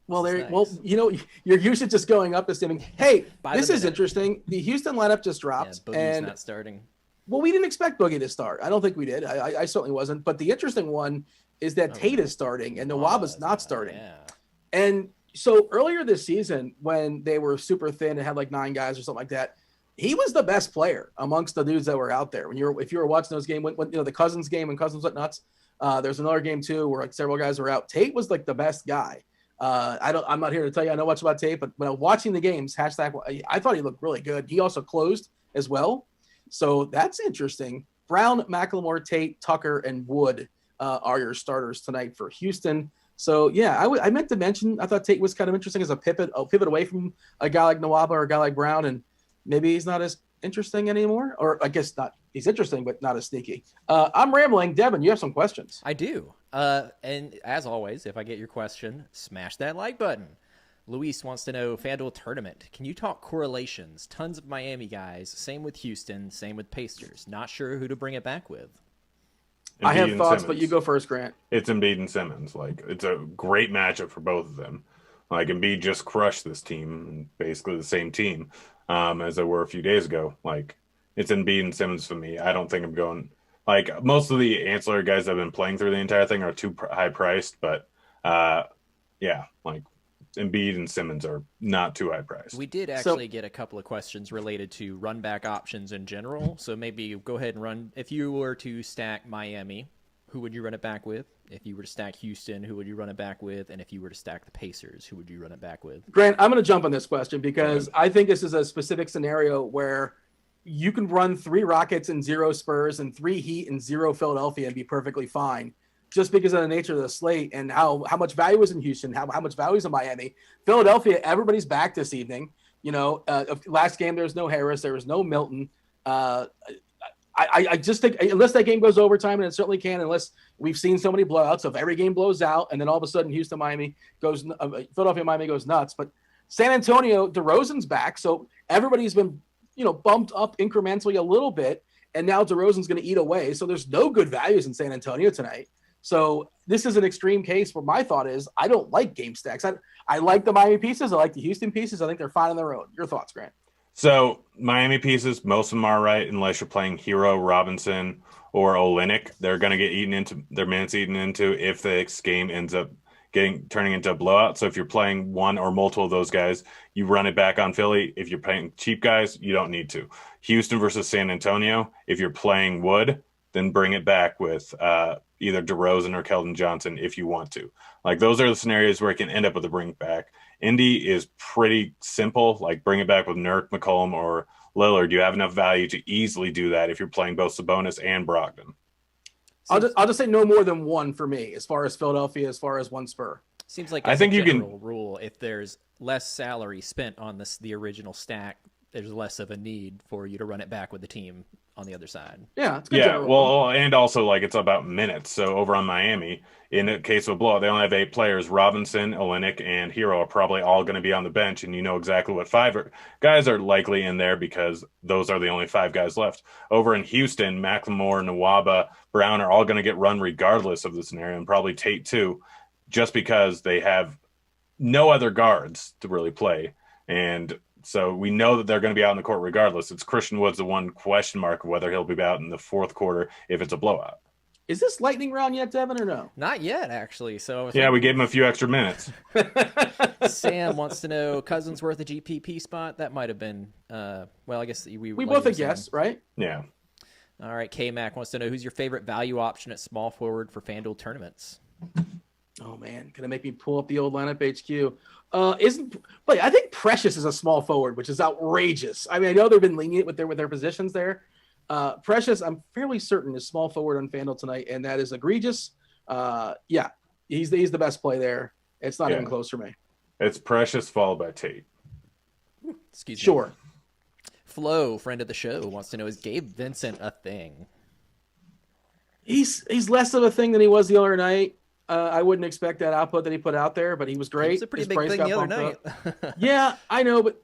S1: Well,
S4: Nice.
S1: Your usage is going up this evening. Hey, this is interesting. The Houston lineup just dropped,
S4: Boogie's
S1: and
S4: not starting.
S1: Well, we didn't expect Boogie to start. I don't think we did. I certainly wasn't. But the interesting one is that Tate is starting and Nwaba's not starting.
S4: Yeah.
S1: And so earlier this season, when they were super thin and had like 9 guys or something like that, he was the best player amongst the dudes that were out there. If you were watching those games, when the Cousins game and Cousins went nuts, there's another game too where like several guys were out. Tate was like the best guy. I'm not here to tell you I know much about Tate, but when I was watching the games, I thought he looked really good. He also closed as well. So that's interesting. Brown, McLemore, Tate, Tucker, and Wood are your starters tonight for Houston. So, yeah, I meant to mention, I thought Tate was kind of interesting as a pivot away from a guy like Nwaba or a guy like Brown, and maybe he's not as interesting anymore. Or I guess not. He's interesting, but not as sneaky. I'm rambling. Devin, you have some questions.
S4: I do. And as always, if I get your question, smash that like button. Luis wants to know, FanDuel tournament, can you talk correlations? Tons of Miami guys. Same with Houston. Same with Pacers. Not sure who to bring it back with.
S2: Embiid
S1: I have thoughts,
S2: Simmons.
S1: but you go first, Grant.
S2: It's Embiid and Simmons. Like, it's a great matchup for both of them. Like, Embiid just crushed this team, basically the same team as they were a few days ago. Like, it's Embiid and Simmons for me. I don't think I'm going – like, most of the ancillary guys that have been playing through the entire thing are too high priced, but yeah, like Embiid and Simmons are not too high priced.
S4: We did actually get a couple of questions related to run back options in general. So maybe go ahead and run. If you were to stack Miami, who would you run it back with? If you were to stack Houston, who would you run it back with? And if you were to stack the Pacers, who would you run it back with?
S1: Grant, I'm going to jump on this question because I think this is a specific scenario where you can run 3 Rockets and 0 Spurs and 3 Heat and 0 Philadelphia and be perfectly fine, just because of the nature of the slate and how much value is in Houston, how much value is in Miami. Philadelphia, everybody's back this evening. Last game there was no Harris, there was no Milton. I just think unless that game goes overtime, and it certainly can, unless we've seen so many blowouts. So if every game blows out, and then all of a sudden Philadelphia, Miami goes nuts. But San Antonio, DeRozan's back, so everybody's been bumped up incrementally a little bit, and now DeRozan's going to eat away. So there's no good values in San Antonio tonight. So this is an extreme case where my thought is I don't like game stacks. I like the Miami pieces. I like the Houston pieces. I think they're fine on their own. Your thoughts, Grant?
S2: So Miami pieces, most of them are right, unless you're playing Hero, Robinson, or Olynyk. They're going to get their minutes eaten into if the game ends up turning into a blowout. So if you're playing one or multiple of those guys, you run it back on Philly. If you're playing cheap guys, you don't need to. Houston versus San Antonio, if you're playing Wood, then bring it back with either DeRozan or Keldon Johnson if you want to. Like, those are the scenarios where it can end up with a bring back. Indy is pretty simple. Like, bring it back with Nurk, McCollum, or Lillard. You have enough value to easily do that if you're playing both Sabonis and Brogdon.
S1: I'll just say no more than one for me as far as Philadelphia, as far as one Spur.
S4: Seems like
S2: I think you can
S4: rule, if there's less salary spent on the original stack, there's less of a need for you to run it back with the team on the other side.
S1: Yeah, it's good.
S2: Yeah, well, and also, like, it's about minutes. So over on Miami, in a case of a blowout, they only have 8 players. Robinson, Olynyk, and Hero are probably all going to be on the bench, and you know exactly what 5 guys are likely in there because those are the only 5 guys left. Over in Houston, McLemore, Nwaba, Brown are all going to get run regardless of the scenario, and probably Tate too, just because they have no other guards to really play. And so we know that they're going to be out in the court regardless. It's Christian Wood's the one question mark of whether he'll be out in the fourth quarter if it's a blowout.
S1: Is this lightning round yet, Devin, or no?
S4: Not yet, actually. So
S2: Yeah, we gave him a few extra minutes.
S4: Sam wants to know Cousins worth a GPP spot. That might have been. Well, I guess we
S1: We both think yes, right?
S2: Yeah.
S4: All right, K-Mac wants to know who's your favorite value option at small forward for FanDuel tournaments.
S1: Oh man, gonna make me pull up the old lineup HQ. But I think Precious is a small forward, which is outrageous. I mean, I know they've been lenient with their positions there. Precious, I'm fairly certain, is small forward on FanDuel tonight, and that is egregious. Yeah, he's the best play there. It's not even close for me.
S2: It's Precious followed by Tate.
S4: Excuse me.
S1: Sure.
S4: Flo, friend of the show, wants to know, is Gabe Vincent a thing?
S1: He's less of a thing than he was the other night. I wouldn't expect that output that he put out there, but he was great.
S4: It's a pretty big thing the other night.
S1: Yeah, I know, but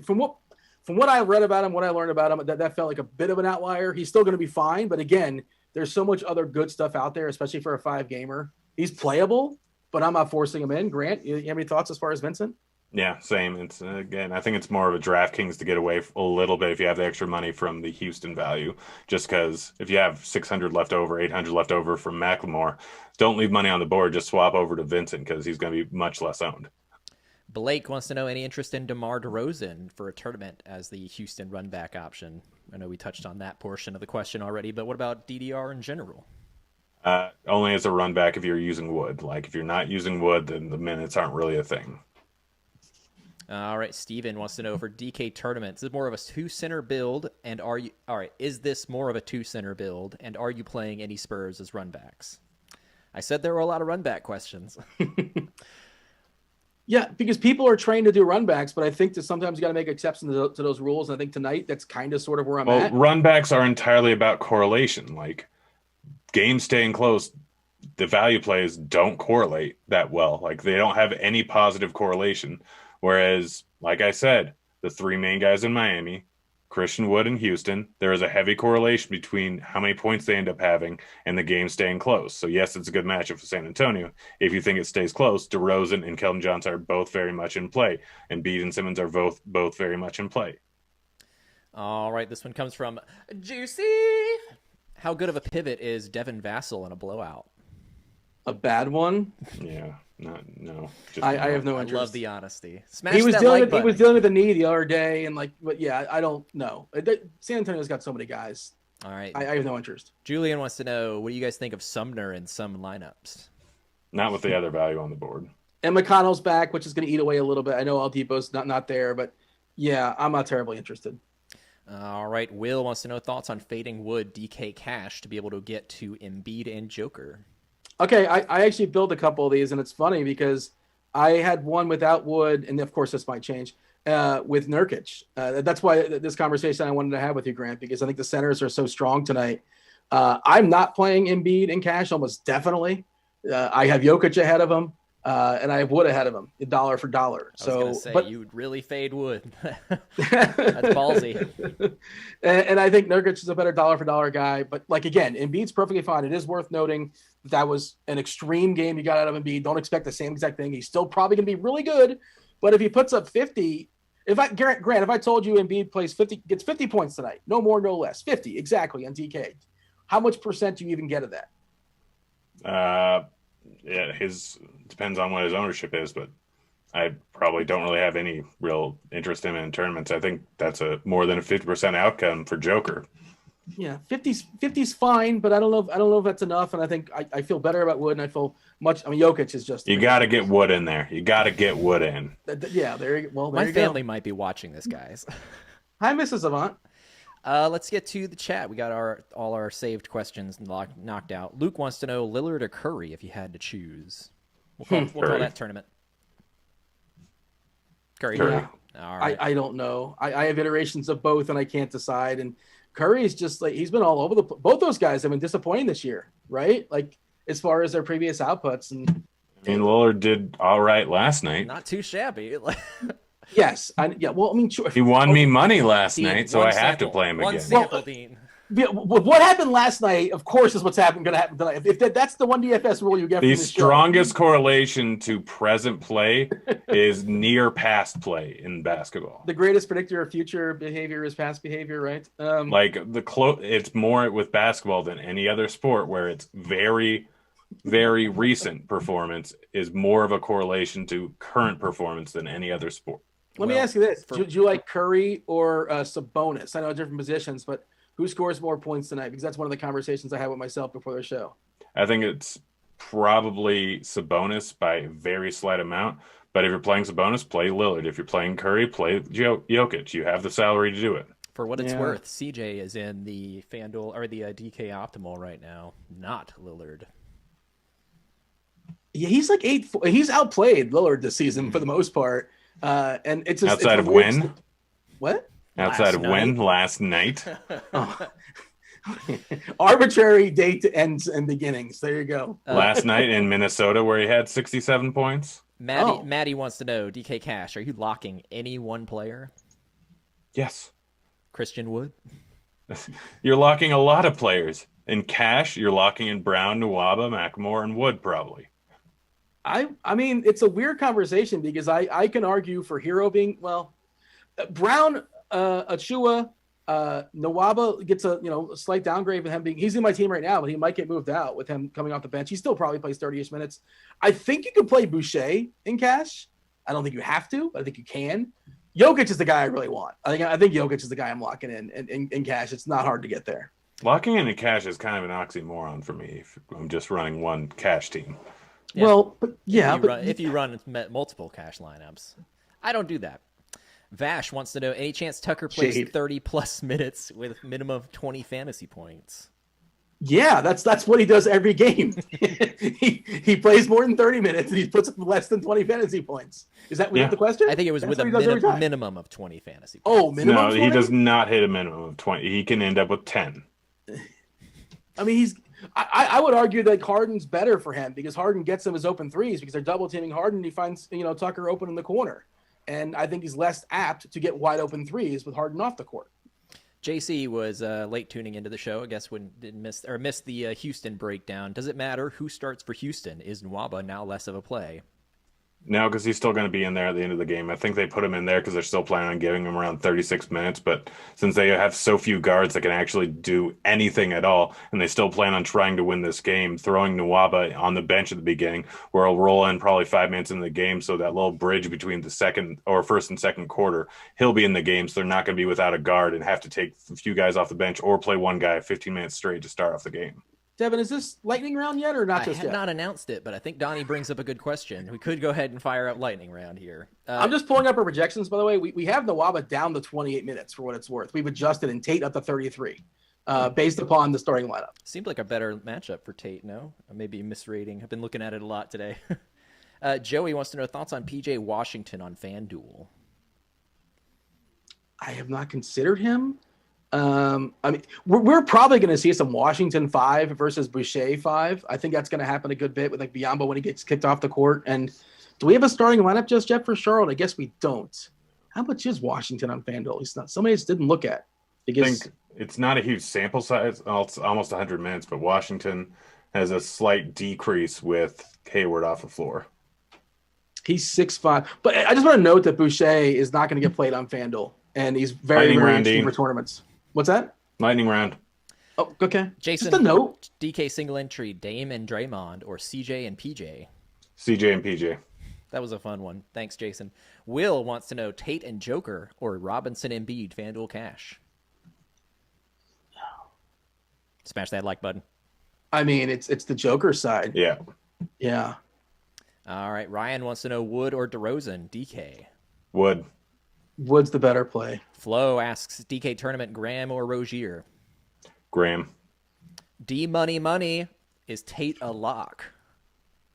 S1: from what I read about him, what I learned about him, that felt like a bit of an outlier. He's still going to be fine, but again, there's so much other good stuff out there, especially for a 5-gamer. He's playable, but I'm not forcing him in. Grant, you have any thoughts as far as Vincent?
S2: Yeah, same. It's again, I think it's more of a DraftKings to get away a little bit if you have the extra money from the Houston value. Just because if you have 600 left over, 800 left over from McLemore, don't leave money on the board. Just swap over to Vincent because he's going to be much less owned.
S4: Blake wants to know any interest in DeMar DeRozan for a tournament as the Houston run back option. I know we touched on that portion of the question already, but what about DDR in general?
S2: Only as a run back if you're using Wood. Like if you're not using Wood, then the minutes aren't really a thing.
S4: All right, Steven wants to know for DK tournaments, is it more of a 2-center build? And is this more of a 2-center build? And are you playing any Spurs as run backs? I said there were a lot of run back questions.
S1: Yeah, because people are trained to do run backs, but I think that sometimes you got to make exceptions to those rules. And I think tonight that's kind of sort of where I'm at.
S2: Run backs are entirely about correlation. Like games staying close, the value plays don't correlate that well. Like they don't have any positive correlation. Whereas, like I said, the 3 main guys in Miami, Christian Wood and Houston, there is a heavy correlation between how many points they end up having and the game staying close. So, yes, it's a good matchup for San Antonio. If you think it stays close, DeRozan and Keldon Johnson are both very much in play, and Bede and Simmons are both very much in play.
S4: All right, this one comes from Juicy. How good of a pivot is Devin Vassell in a blowout?
S1: A bad one?
S2: Yeah. No.
S1: I have no interest.
S4: I love the honesty. Smash
S1: he was
S4: that
S1: dealing
S4: like
S1: with,
S4: button.
S1: he was dealing with a knee the other day, and but yeah, I don't know. San Antonio's got so many guys.
S4: All right.
S1: I have no interest.
S4: Julian wants to know, what do you guys think of Sumner in some lineups?
S2: Not with the other value on the board.
S1: And McConnell's back, which is going to eat away a little bit. I know Oladipo's not there, but yeah, I'm not terribly interested.
S4: All right. Will wants to know thoughts on fading Wood, DK Cash to be able to get to Embiid and Joker.
S1: Okay, I actually built a couple of these, and it's funny because I had one without Wood, and of course this might change, with Nurkic. That's why this conversation I wanted to have with you, Grant, because I think the centers are so strong tonight. I'm not playing Embiid and Cash almost definitely. I have Jokic ahead of him, and I have Wood ahead of him, dollar for dollar.
S4: I was going to say, you would really fade Wood. That's ballsy.
S1: And I think Nurkic is a better dollar for dollar guy. But again, Embiid's perfectly fine. It is worth noting that was an extreme game you got out of Embiid. Don't expect the same exact thing. He's still probably going to be really good. But if he puts up 50, Grant, if I told you Embiid gets 50 points tonight, no more, no less, 50 exactly on DK, how much percent do you even get of that?
S2: Yeah, depends on what his ownership is, but I probably don't really have any real interest in him in tournaments. I think that's more than a 50% outcome for Joker.
S1: Yeah, 50's fine, but I don't know if that's enough. And I think I feel better about Wood, and I feel much. I mean, Jokic is just.
S2: You got to get Wood in there. You got to get Wood in.
S1: Yeah,
S4: My family might be watching this, guys.
S1: Hi, Mrs. Avant.
S4: Let's get to the chat. We got all our saved questions knocked out. Luke wants to know Lillard or Curry if you had to choose. We'll call that tournament. Curry.
S1: Yeah.
S4: All right.
S1: I don't know. I have iterations of both, and I can't decide. And Curry is just he's been all over both those guys have been disappointing this year, right? As far as their previous outputs. And
S2: Lillard did all right last night.
S4: Not too shabby.
S1: Yes. Well, I mean, sure.
S2: He won me money last night, so I have to play him again.
S4: Sample, Dean.
S1: What happened last night, of course, is what's going to happen tonight. If that's the one DFS rule you get.
S2: The
S1: from this
S2: strongest correlation to present play is near past play in basketball.
S1: The greatest predictor of future behavior is past behavior, right?
S2: It's more with basketball than any other sport, where it's very, very recent performance is more of a correlation to current performance than any other sport.
S1: Let me ask you this: do you like Curry or Sabonis? I know different positions, but who scores more points tonight? Because that's one of the conversations I had with myself before the show.
S2: I think it's probably Sabonis by a very slight amount. But if you're playing Sabonis, play Lillard. If you're playing Curry, play Jokic. You have the salary to do it.
S4: For what it's worth, CJ is in the FanDuel or the DK Optimal right now, not Lillard.
S1: Yeah, he's like 8. He's outplayed Lillard this season for the most part. And it's just,
S2: outside of when?
S1: What?
S2: Outside of when? Last night.
S1: Arbitrary date ends and beginnings. There you go.
S2: Last night in Minnesota, where he had 67 points.
S4: Maddie wants to know, DK Cash, are you locking any one player?
S2: Yes.
S4: Christian Wood?
S2: You're locking a lot of players. In Cash, you're locking in Brown, Nwaba, McMore, and Wood, probably.
S1: I mean, it's a weird conversation because I can argue for Hero being, Brown, Achua, Nwaba gets a slight downgrade with him being, he's in my team right now, but he might get moved out with him coming off the bench. He still probably plays 30-ish minutes. I think you can play Boucher in Cash. I don't think you have to, but I think you can. Jokic is the guy I really want. I think Jokic is the guy I'm locking in Cash. It's not hard to get there.
S2: Locking in Cash is kind of an oxymoron for me if I'm just running one Cash team.
S4: Yeah.
S1: Well,
S4: if you run multiple Cash lineups, I don't do that. Vash wants to know, any chance Tucker plays 30-plus minutes with a minimum of 20 fantasy points?
S1: Yeah, that's what he does every game. he plays more than 30 minutes and he puts up less than 20 fantasy points. Is that the question?
S4: I think it was with a minimum of 20 fantasy points.
S1: Oh, minimum?
S2: No,
S1: 20?
S2: He does not hit a minimum of 20. He can end up with 10.
S1: I mean, I would argue that Harden's better for him because Harden gets him his open threes because they're double teaming Harden and he finds Tucker open in the corner. And I think he's less apt to get wide open threes with Harden off the court.
S4: JC was late tuning into the show. I guess missed the Houston breakdown. Does it matter who starts for Houston? Is Nwaba now less of a play?
S2: No, because he's still going to be in there at the end of the game. I think they put him in there because they're still planning on giving him around 36 minutes. But since they have so few guards that can actually do anything at all, and they still plan on trying to win this game, throwing Nwaba on the bench at the beginning, where he'll roll in probably 5 minutes into the game. So that little bridge between the first and second quarter, he'll be in the game. So they're not going to be without a guard and have to take a few guys off the bench or play one guy 15 minutes straight to start off the game.
S1: Devin, is this lightning round yet or not?
S4: I have not announced it, but I think Donnie brings up a good question. We could go ahead and fire up lightning round here.
S1: I'm just pulling up our projections, by the way. We have Nwaba down to 28 minutes for what it's worth. We've adjusted and Tate up to 33 based upon the starting lineup.
S4: Seems like a better matchup for Tate, no? Maybe misrating. I've been looking at it a lot today. Joey wants to know thoughts on PJ Washington on FanDuel. I
S1: have not considered him. I mean, we're probably going to see some Washington 5 versus Boucher 5. I think that's going to happen a good bit with like Biyombo when he gets kicked off the court. And do we have a starting lineup just yet for Charlotte? I guess we don't. How much is Washington on FanDuel? He's not. Somebody just didn't look at.
S2: I think it's not a huge sample size. It's almost 100 minutes, but Washington has a slight decrease with Hayward off the floor.
S1: He's 6'5". But I just want to note that Boucher is not going to get played on FanDuel, and he's very interesting for tournaments. What's that?
S2: Lightning round.
S1: Oh, okay.
S4: Jason,
S1: just a note.
S4: DK single entry, Dame and Draymond, or CJ and PJ?
S2: CJ and PJ.
S4: That was a fun one. Thanks, Jason. Will wants to know Tate and Joker or Robinson and Embiid, FanDuel Cash. Smash that like button.
S1: I mean, it's the Joker side.
S2: Yeah.
S1: Yeah.
S4: All right. Ryan wants to know Wood or DeRozan, DK.
S2: Wood.
S1: Wood's the better play.
S4: Flo asks DK tournament, Graham or Rozier?
S2: Graham.
S4: D Money is Tate a lock?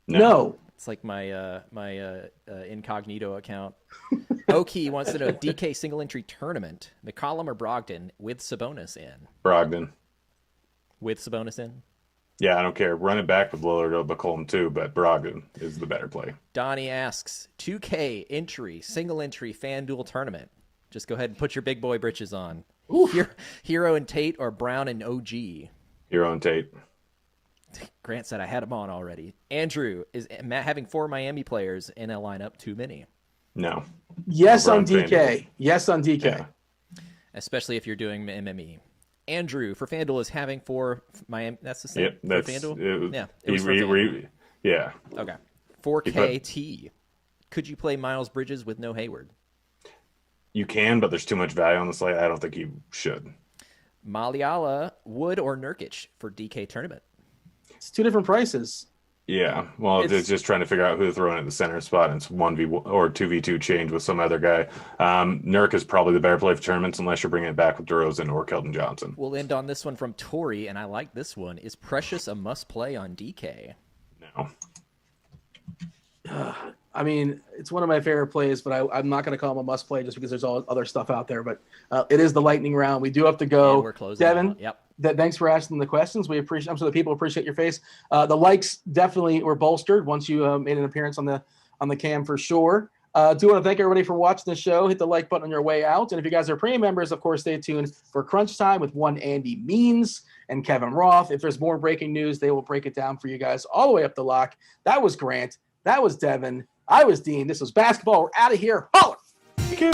S1: No.
S4: It's like my incognito account. Oki wants to know DK single entry tournament, McCollum or Brogdon with Sabonis in?
S2: Brogdon.
S4: With Sabonis in?
S2: Yeah, I don't care. Run it back with Lillard or McCollum too, but Brogdon is the better play.
S4: Donnie asks, 2K entry, single entry FanDuel tournament. Just go ahead and put your big boy britches on. Hero and Tate or Brown and OG?
S2: Hero and Tate.
S4: Grant said I had him on already. Andrew, is Matt having 4 Miami players in a lineup too many?
S2: No.
S1: Yes
S2: Over
S1: on DK.
S2: FanDuel.
S1: Yes on DK.
S2: Yeah.
S4: Especially if you're doing MME. Andrew, for FanDuel, is having 4 Miami. That's the same
S2: Yep.
S4: for
S2: That's
S4: FanDuel?
S2: it.
S4: It was for FanDuel.
S2: Yeah.
S4: Okay. 4KT. Could you play Miles Bridges with no Hayward?
S2: You can, but there's too much value on the slate. I don't think you should.
S4: Maliala, Wood, or Nurkic for DK tournament?
S1: It's 2 different prices.
S2: Yeah, well, it's just trying to figure out who to throw in at the center spot. And it's 1v1 or 2v2 change with some other guy. Nurk is probably the better play for tournaments unless you're bringing it back with DeRozan or Keldon Johnson.
S4: We'll end on this one from Tori, and I like this one. Is Precious a must-play on DK?
S2: No.
S1: I mean, it's one of my favorite plays, but I'm not going to call him a must play just because there's all other stuff out there. But it is the lightning round. We do have to go.
S4: And we're closing
S1: Devin,
S4: out. Yep.
S1: Thanks for asking the questions. We appreciate. I'm sure the people appreciate your face. The likes definitely were bolstered once you made an appearance on the cam for sure. Do want to thank everybody for watching the show. Hit the like button on your way out. And if you guys are premium members, of course, stay tuned for Crunch Time with one Andy Means and Kevin Roth. If there's more breaking news, they will break it down for you guys all the way up the lock. That was Grant. That was Devin. I was Dean. This was basketball. We're out of here. Holler!
S2: Thank you.